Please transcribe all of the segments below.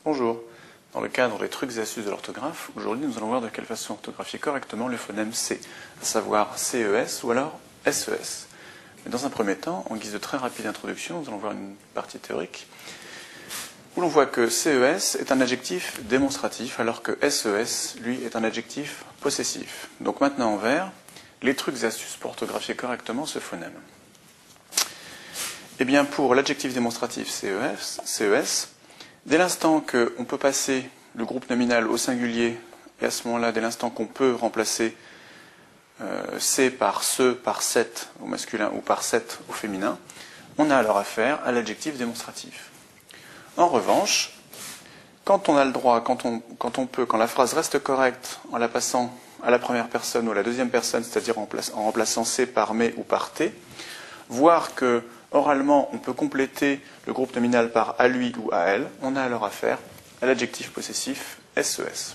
Bonjour. Dans le cadre des trucs et astuces de l'orthographe, aujourd'hui nous allons voir de quelle façon orthographier correctement le phonème C, à savoir CES ou alors SES. Mais dans un premier temps, en guise de très rapide introduction, nous allons voir une partie théorique où l'on voit que CES est un adjectif démonstratif alors que SES, lui, est un adjectif possessif. Donc maintenant en vert, les trucs et astuces pour orthographier correctement ce phonème. Eh bien pour l'adjectif démonstratif CES, dès l'instant qu'on peut passer le groupe nominal au singulier, et à ce moment-là, dès l'instant qu'on peut remplacer C par ce, par cette au masculin ou par cette au féminin, on a alors affaire à l'adjectif démonstratif. En revanche, quand on a le droit, quand on peut, quand la phrase reste correcte en la passant à la première personne ou à la deuxième personne, c'est-à-dire en remplaçant C par mais ou par T, voire que oralement on peut compléter le groupe nominal par à lui ou à elle, on a alors affaire à l'adjectif possessif SES.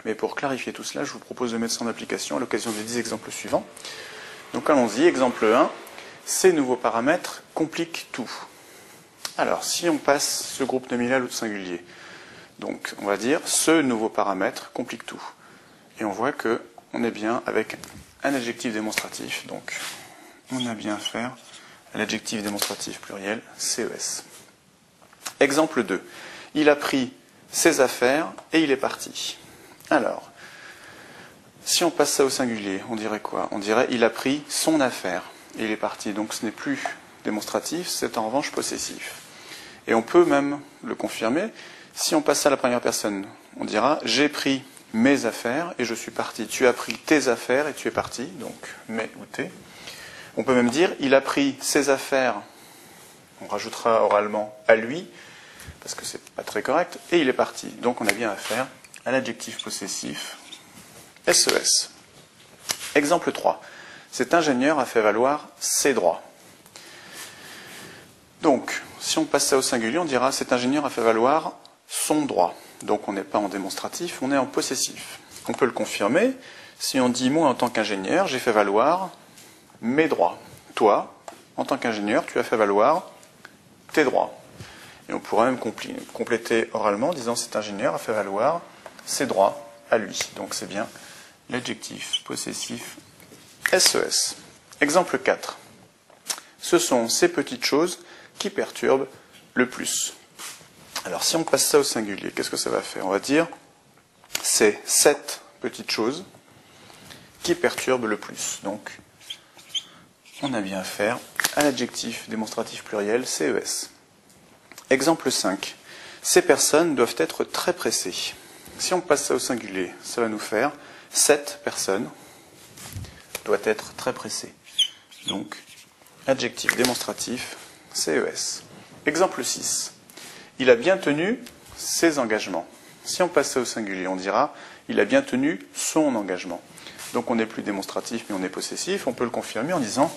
Mais pour clarifier tout cela, je vous propose de mettre ça en application à l'occasion des 10 exemples suivants. Donc allons-y, exemple 1, ces nouveaux paramètres compliquent tout. Alors, si on passe ce groupe nominal au singulier, donc on va dire ce nouveau paramètre complique tout. Et on voit qu'on est bien avec un adjectif démonstratif, donc on a bien affaire à l'adjectif démonstratif pluriel CES. Exemple 2. Il a pris ses affaires et il est parti. Alors, si on passe ça au singulier, on dirait quoi? On dirait il a pris son affaire et il est parti. Donc ce n'est plus démonstratif, c'est en revanche possessif. Et on peut même le confirmer. Si on passe ça à la première personne, on dira j'ai pris mes affaires et je suis parti. Tu as pris tes affaires et tu es parti, donc mes ou tes. On peut même dire il a pris ses affaires, on rajoutera oralement à lui, parce que c'est pas très correct, et il est parti. Donc on a bien affaire à l'adjectif possessif SES. Exemple 3. Cet ingénieur a fait valoir ses droits. Donc, si on passe ça au singulier, on dira cet ingénieur a fait valoir son droit. Donc on n'est pas en démonstratif, on est en possessif. On peut le confirmer. Si on dit moi en tant qu'ingénieur, j'ai fait valoir mes droits. Toi, en tant qu'ingénieur, tu as fait valoir tes droits. Et on pourrait même compléter oralement en disant cet ingénieur a fait valoir ses droits à lui. Donc c'est bien l'adjectif possessif SES. Exemple 4. Ce sont ces petites choses qui perturbent le plus. Alors si on passe ça au singulier, qu'est-ce que ça va faire? On va dire c'est cette petite chose qui perturbe le plus. Donc on a bien affaire à l'adjectif démonstratif pluriel CES. Exemple 5. Ces personnes doivent être très pressées. Si on passe ça au singulier, ça va nous faire cette personne doit être très pressée. Donc, adjectif démonstratif CES. Exemple 6. Il a bien tenu ses engagements. Si on passe ça au singulier, on dira il a bien tenu son engagement. Donc on n'est plus démonstratif, mais on est possessif. On peut le confirmer en disant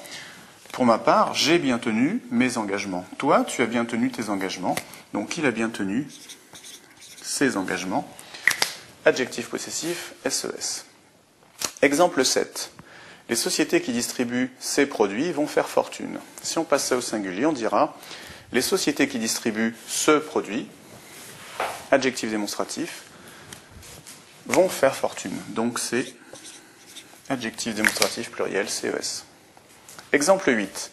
pour ma part, j'ai bien tenu mes engagements. Toi, tu as bien tenu tes engagements. Donc il a bien tenu ses engagements. Adjectif possessif SES. Exemple 7. Les sociétés qui distribuent ces produits vont faire fortune. Si on passe ça au singulier, on dira les sociétés qui distribuent ce produit, adjectif démonstratif, vont faire fortune. Donc c'est adjectif démonstratif pluriel CES. Exemple 8.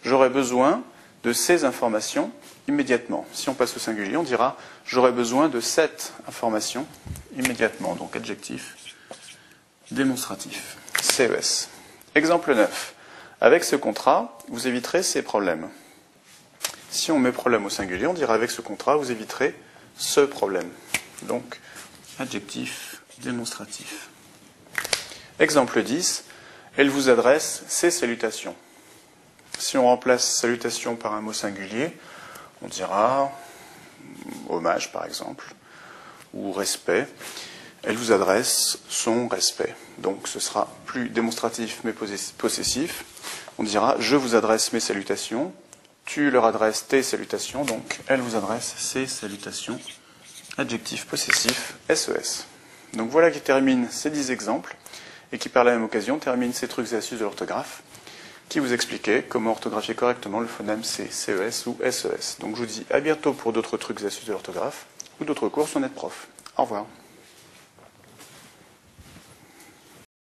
J'aurais besoin de ces informations immédiatement. Si on passe au singulier, on dira j'aurais besoin de cette information immédiatement. Donc adjectif démonstratif CES. Exemple 9. Avec ce contrat, vous éviterez ces problèmes. Si on met problème au singulier, on dira avec ce contrat, vous éviterez ce problème. Donc adjectif démonstratif. Exemple 10. Elle vous adresse ses salutations. Si on remplace salutation par un mot singulier, on dira hommage par exemple, ou respect. Elle vous adresse son respect. Donc ce sera plus démonstratif mais possessif. On dira je vous adresse mes salutations, tu leur adresses tes salutations, donc elle vous adresse ses salutations. Adjectif possessif SES. Donc voilà qui termine ces 10 exemples et qui par la même occasion termine ces trucs et astuces de l'orthographe qui vous expliquaient comment orthographier correctement le phonème C, CES ou SES. Donc je vous dis à bientôt pour d'autres trucs et astuces de l'orthographe. ou d'autres cours sur NetProf. Au revoir.